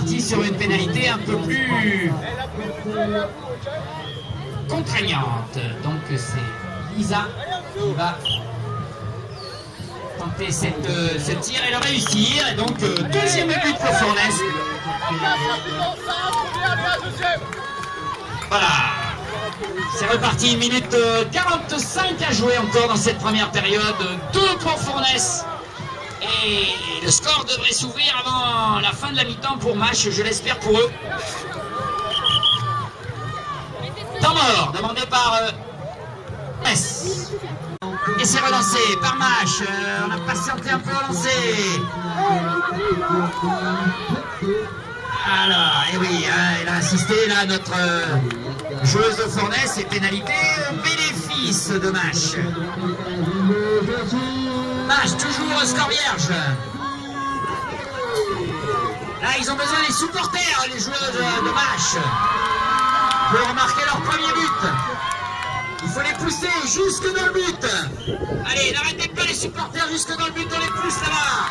reparti sur une pénalité un peu plus contraignante. Donc c'est Lisa qui va tenter ce tir et le réussir. Et donc deuxième but pour Fournes. Voilà. C'est reparti, 1 minute 45 à jouer encore dans cette première période. 2 pour Fournes. Et le score devrait s'ouvrir avant la fin de la mi-temps pour Mâche, je l'espère pour eux. Temps mort, demandé par Metz. Et c'est relancé par Mâche. On a patienté un peu relancé. Alors, et oui, il a insisté là, notre joueuse de Fournes, et pénalité au bénéfice de Mâche. Mâche, toujours score vierge. Là, ils ont besoin des supporters, les joueurs de Mâche, pour marquer leur premier but. Il faut les pousser jusque dans le but. Allez, n'arrêtez pas les supporters jusque dans le but, on les pousse là-bas.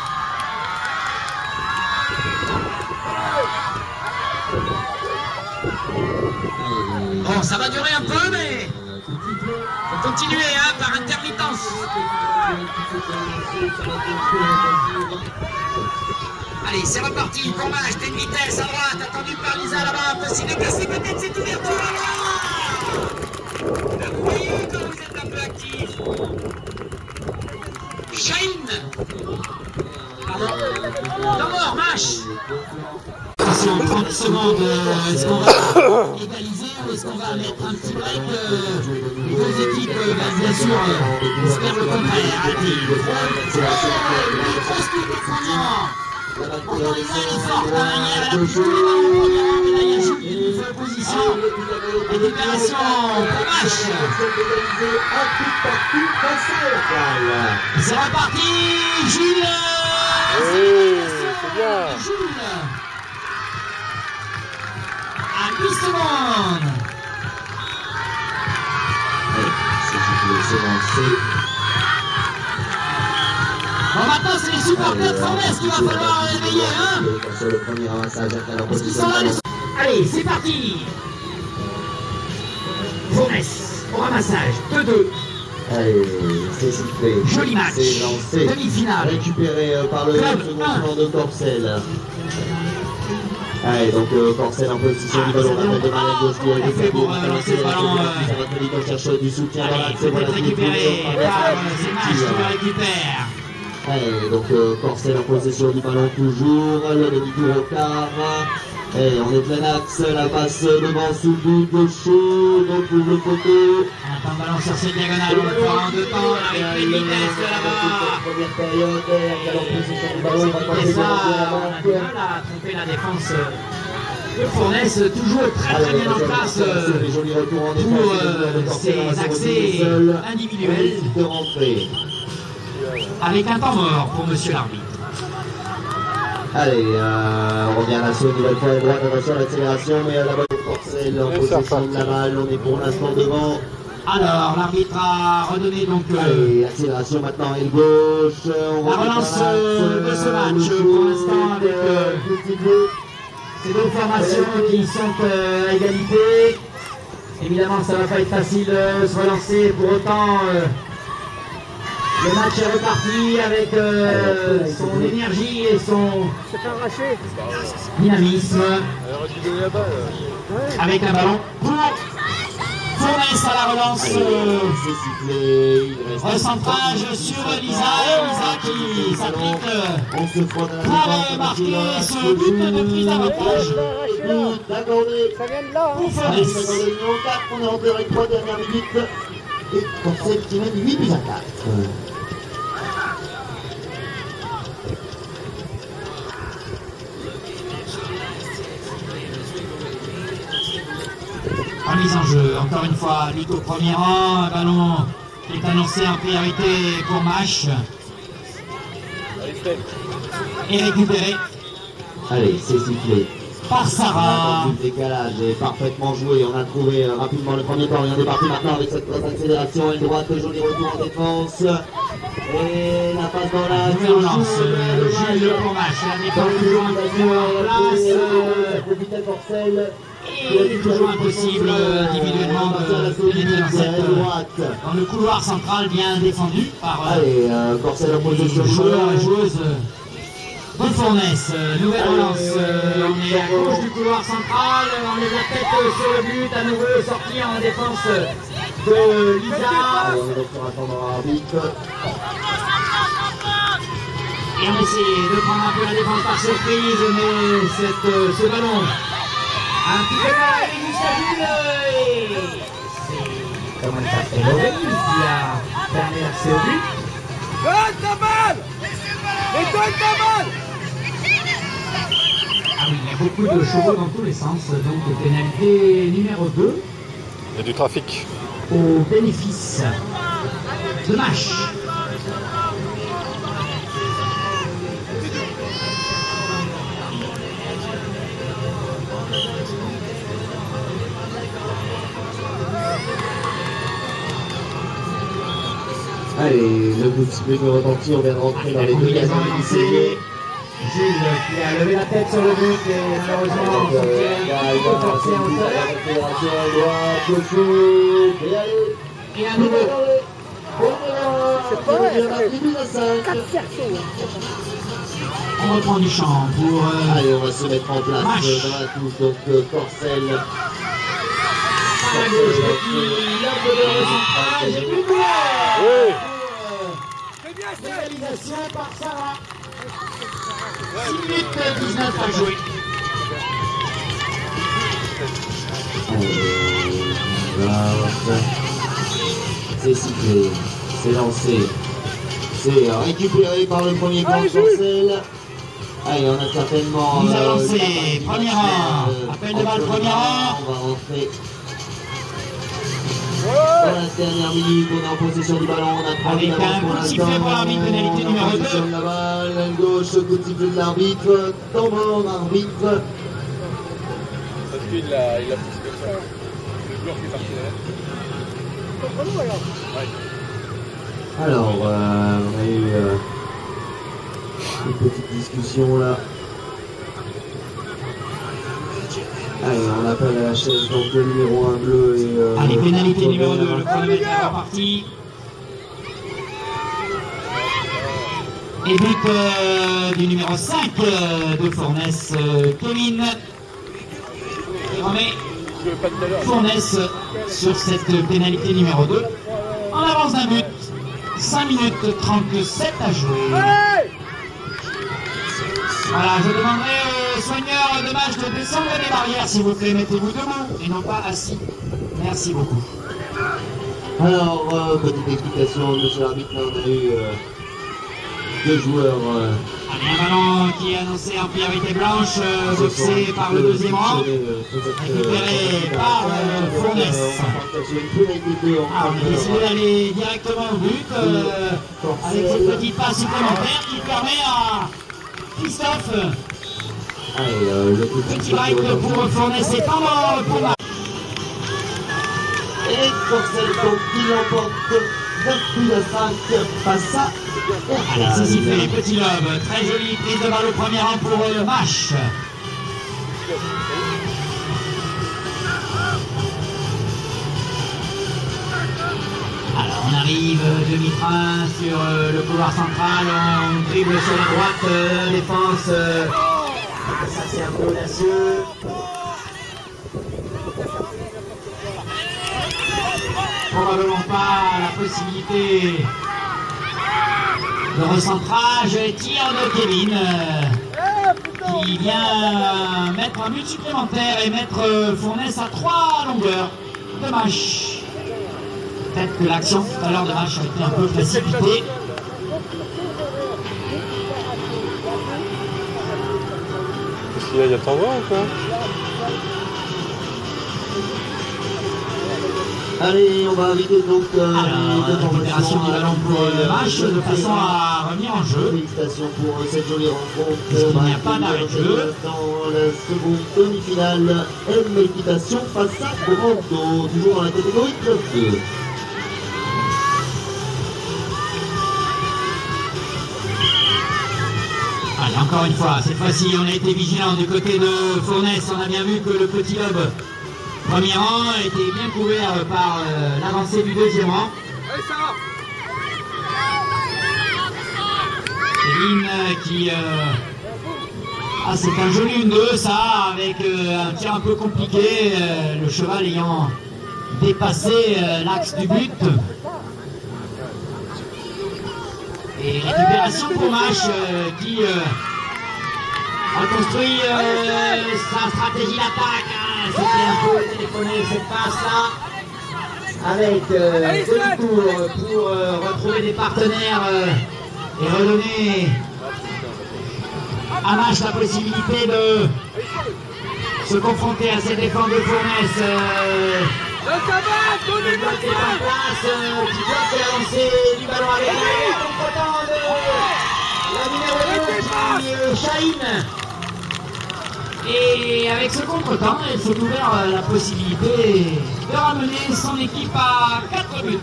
Bon, ça va durer un peu, mais faut continuer hein, par intermittence. Allez, c'est reparti pour Mâche, t'as une vitesse à droite, attendu par Lisa là-bas, possible de casser peut-être cette ouverture là-bas. Vous voyez quand vous êtes un peu actif. Shane. Pardon. D'abord, Mâche. Attention, 30 secondes, est-ce qu'on va égaliser ou est-ce qu'on va mettre un petit break? Les deux équipes, bien sûr, espèrent le contraire. Allez, pourtant Lisa elle est forte, hein, elle a pris tous les ballons au programme, et là il y a Jules qui nous fait opposition. Récupération pour Mâche. C'est reparti, Jules. C'est bien. Jules. À 8 secondes. Bon, maintenant c'est les supporters de Fournes qu'il va falloir réveiller, hein. Parce qu'ils sont là, les... Allez, c'est parti. Fournes, au ramassage, 2-2. Allez, c'est sifflé. Joli match. C'est lancé. Demi-finale. Récupéré par le second plan de Corcel. Allez, donc Corcel en position du ballon, rappel de Marianne Gauche qui a été fait pour relancer le ballon. Ça va très vite, on cherche du soutien dans l'axe. C'est peut-être récupéré par c'est Mâche qui le récupère. Allez, donc Corcel en possession du ballon toujours, le demi-tour au quart. Et on est plein axe, la passe devant sous but gauche, donc le côté. On attend le ballon sur cette diagonale, on le fera en 2 temps, avec pleine vitesse là-bas. Première période, elle en possession du ballon, on va tenter Et de ça, on a lancer du mal à tromper la défense de Fournes, toujours très bien en place pour ses accès individuels. Avec un temps mort pour monsieur l'arbitre. Allez, on revient à l'assaut, nouvelle fois à droite, attention à l'accélération, mais à la bonne Corcel en possession de la balle, on est pour l'instant devant. Alors, l'arbitre a redonné donc Allez, accélération maintenant, aile gauche. la relance de ce match pour l'instant avec ces deux formations qui sont à égalité. Évidemment, ça ne va pas être facile de se relancer, pour autant le match est reparti avec son énergie et son dynamisme. Avec un ballon pour Fournes à la relance. Recentrage sur Lisa. Lisa qui s'applique pour marquer ce but de prise d'avantage. Ça vient de là. Pour Fournes. On est rentré dans les 3 dernières minutes. Et Corcel qui mène 8 buts à 4. Remise en jeu, encore une fois, Nico au premier rang, un ballon qui est annoncé en priorité pour Mâche. Et récupéré Allez, c'est sifflé. par Sarah. Le décalage est parfaitement joué. On a trouvé rapidement le premier temps et on est parti maintenant avec cette grosse accélération. Aile droite, joli retour en défense. Et la passe dans la Nouvelle relance, Jules pour Mâche. La défense toujours un petit peu en place. Corcel. Et il est toujours impossible individuellement de pénétrer dans le couloir central bien défendu par Allez, Corcel en possession les du joueurs et ballon. joueuses de Fournaise. Nouvelle relance, on est à gauche du couloir central, on lève la tête sur le but, à nouveau sorti en défense de Lisa. Allez, on est pour attendre l'arbitre. Et on essaie de prendre un peu la défense par surprise, mais ce ballon un petit peu mal avec jusqu'à Jules et c'est comment il s'appelle Aurélie qui a permis l'accès au but. Donne ta balle! Mais donne ta balle! Ah oui, il y a beaucoup de chevaux dans tous les sens, donc pénalité numéro 2 Il y a du trafic. au bénéfice de Mâche. Allez, le coup de sifflet de retentir, on vient de rentrer dans les deux cases lancée. Jules qui a levé la tête sur le but et malheureusement son tir est un peu forcé en hauteur. Et à nouveau, on reprend du champ pour Allez, on va se mettre en place Mâche. dans la touche, donc Corcel. par la gauche qui l'offre de recentrage et puis Oui. C'est bien fait! égalisation par Sarah. 6 minutes 19 à jouer. C'est sifflé, c'est lancé, c'est récupéré par le premier camp de Corcel. Allez, on a certainement... Mise à lancer, premier rang, appel de balle, premier rang. On va rentrer dans la dernière minute, on est en possession du ballon, on a 3 Avec minutes un pour coup de sifflet pour l'arbitre, pénalité numéro 2. possession de la balle, gauche, coup de sifflet de l'arbitre, temps mort, arbitre. Parce qu'il a poussé comme ça. Le joueur qui est parti derrière. Alors, on a eu une petite discussion là. Allez, on appelle à la chaise donc le numéro 1 bleu et... Allez, pénalité numéro 2, le chronomètre est reparti. Et but du numéro 5 de Fournaise, Kevin. Qui remet Fournaise sur cette pénalité numéro 2. En avance d'un but, 5 minutes 37 à jouer. Voilà, je demanderai aux soigneurs de match de descendre les barrières, s'il vous plaît. Mettez-vous debout et non pas assis. Merci beaucoup. Alors, petite explication, monsieur l'arbitre, là, on a eu deux joueurs... Allez, un ballon qui est annoncé en priorité blanche, boxé par le deuxième rang, récupéré par Fournaise. Ah, on a décidé d'aller directement au but avec cette petite passe supplémentaire qui permet à Christophe, Allez, le coup de petit break pour Fournaise et tendre pour Marc. Et Corcel donc qui l'emporte 28 à 5 face à... Allez, c'est sifflé, petit lobe, très jolie prise de balle au premier rang pour Mâche. Alors on arrive demi-train sur le couloir central, on dribble sur la droite, défense, ça c'est un peu audacieux. Probablement pas la possibilité de recentrage, tir de Kevin qui vient mettre un but supplémentaire et mettre Fournaise à 3 longueurs de Mâche. Peut-être que l'action tout à l'heure de Mâche a été un peu précipitée. Qu'est-ce qu'il y a? Il y a de t'envoi ou quoi? Allez, on va inviter donc Alors, récupération du ballon pour Mâche de façon à revenir en jeu. Félicitations pour cette jolie rencontre. Puisqu'il n'y a pas d'arrêt de jeu. Dans la seconde demi-finale, M Équitation face à Brando, toujours dans la catégorie club 2. Allez, Allez, encore une fois, cette fois-ci on a été vigilant du côté de Fournes. On a bien vu que le petit lobe premier rang était bien couvert par l'avancée du deuxième rang. Allez, Sarah. Céline qui... Ah, c'est un joli 1-2 ça, avec un tir un peu compliqué, le cheval ayant dépassé l'axe du but. Et récupération pour Mach qui reconstruit sa stratégie d'attaque. C'était un peu téléphoné cette passe-là, avec demi-tour pour retrouver des partenaires et redonner à Mach la possibilité de se confronter à cette défense de Fournes. Dans sa balle, donnez Qui est en place, qui doit faire lancer du ballon avec le contre-temps de la numéro 2 Chahine. Et avec ce contre-temps, il s'est ouvert la possibilité de ramener son équipe à 4 buts.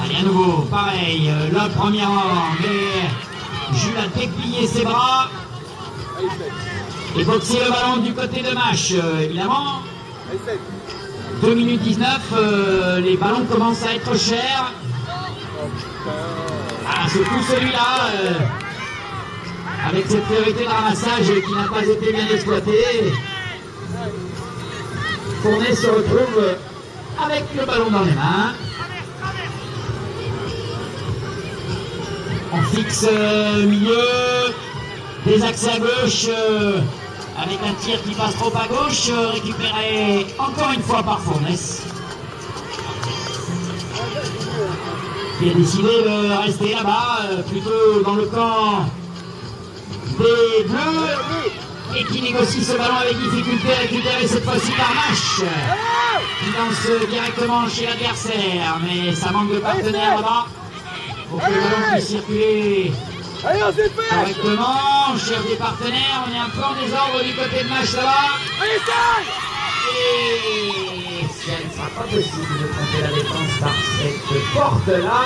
Allez, à nouveau, pareil, le premier rang, mais Jules a déplié ses bras et boxé le ballon du côté de Mach, évidemment. 2 minutes 19, les ballons commencent à être chers. Ah, surtout celui-là, avec cette priorité de ramassage qui n'a pas été bien exploitée. Fournes se retrouve avec le ballon dans les mains. On fixe milieu, des accès à gauche, avec un tir qui passe trop à gauche, récupéré encore une fois par Fournes. Qui a décidé de rester là-bas, plutôt dans le camp des Bleus, et qui négocie ce ballon avec difficulté, récupéré cette fois-ci par Mach, qui lance directement chez l'adversaire, mais ça manque de partenaires là-bas. Pour que le ballon puisse circuler Allez, on s'est fait. correctement, chef des partenaires, on est un peu en désordre du côté de Mach là-bas. Allez, Sarah. Et ça ne sera pas possible de tromper la défense par cette porte-là.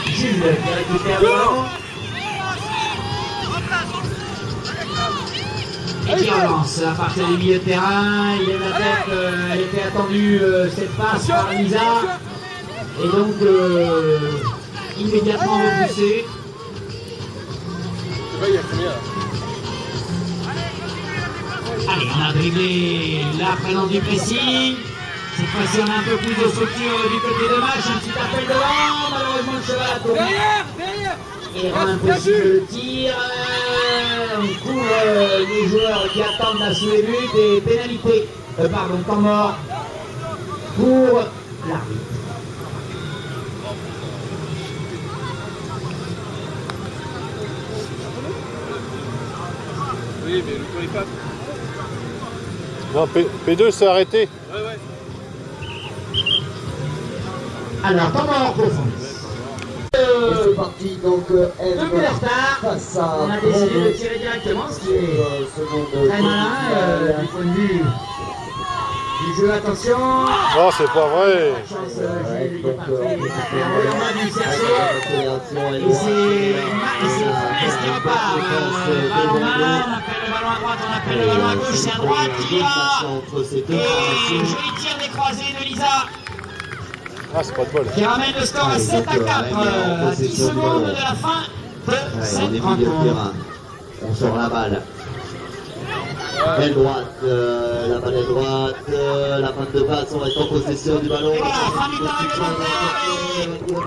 Jules qui récupère le ballon. Et qui relance à partir du milieu de terrain. Il lève la tête, elle était attendue cette passe par Lisa. Et donc, immédiatement repoussé. Il y a combien là? Allez, on a dribblé la présence du pressing. Cette fois-ci, on a un peu plus de structure du côté de Mach. Un petit appel devant. Malheureusement, le cheval a tourné. Derrière. Et rend impossible le tir. On couvre les joueurs qui attendent la sous les buts et pénalité. Pardon, temps mort pour l'arbitre. Oui, mais le tour est pas. Non, P2 s'est arrêté. Ouais. Alors, temps mort pour Fournes. C'est parti, donc 2 buts de retard. face à On a décidé de tirer directement, ce qui est très malin du point de vue du jeu. Attention. Non, c'est pas vrai. Chance, Gilles, il est parti. On va du cerceau. Et c'est Fournes qui repart. Ballon en main, on appelle le ballon à droite, on appelle le ballon à gauche, c'est à droite, il y a. Et joli tir des croisés de Lisa, Ah, c'est pas de bol. qui ramène le score à 7 à 4, à 10 secondes de la fin de cette rencontre. On sort la balle. Aile droite, la balle est droite, la fin de passe, on reste en possession du ballon. Et voilà, fin du temps réglementaire.